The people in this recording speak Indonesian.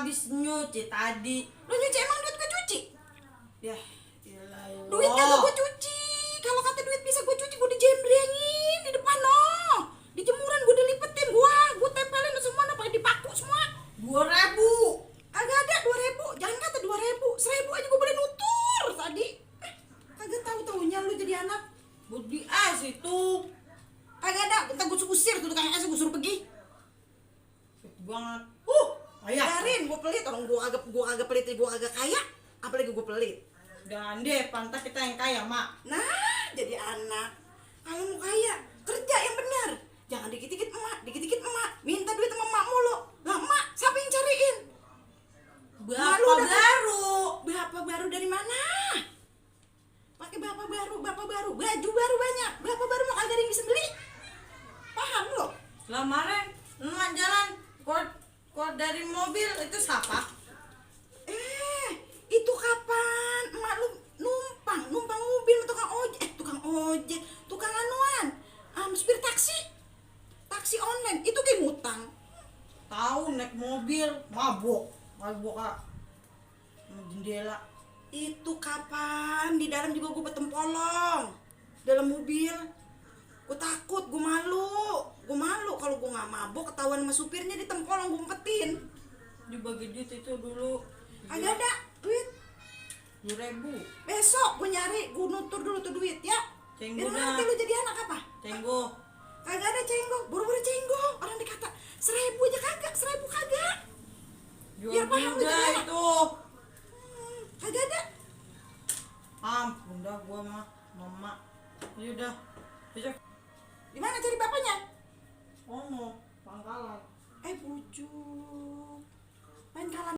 habis nyuci tadi. Lu nyuci emang duit gue cuci? Ya, iyalah. Duit kagak gue cuci. Kalau kata duit bisa gue cuci, gue dijembrengin di depan di jemuran gue dilipetin, gue tempelin semua, pakai dipaku semua. 2.000. Kagak ada 2.000, jangan kata 2.000, 1.000 aja gue boleh nutur tadi. Kagak tahu-taunya lu jadi anak. Budi es itu. Kagak ada, bentar gue usir tuh tukang es, gue suruh pergi. Banget. Ayah. Biarin, gue pelit, orang gue agak pelit, gue agak kaya, apalagi gue pelit. Jangan deh, pantas kita yang kaya, Mak. Nah, jadi anak. Kalau mau kaya, kerja yang benar. Jangan dikit-dikit emak, minta duit sama emak mulu. Lah emak, siapa yang cariin? Bapak baru dari mana? Pakai bapak baru, baju baru banyak. Bapak baru mau kagak ada yang bisa beli. Paham lo? Lamaran, emak jalan keluar dari mobil itu siapa? Itu kapan emak lu numpang mobil tukang ojek, tukang anuan, supir taksi online, itu kayak ngutang. Tahu naik mobil, mabok Kak. Sama jendela. Itu kapan? Di dalam juga gue bertempolong dalam mobil. Gue takut, gue malu kalau gue nggak mabok ketahuan sama supirnya, ditempolong gue umpetin. Dibagi duit itu dulu. Agak ada duit. 2.000. Besok gue nyari, gue nutur dulu tuh duit ya. Cenggo Biar dah. nanti lu jadi anak apa? Cenggo. Kagak ada cenggo, buru-buru cenggo. Orang dikata 1.000 aja kagak, 1.000 kagak. Jual Biar paham lu juga jadi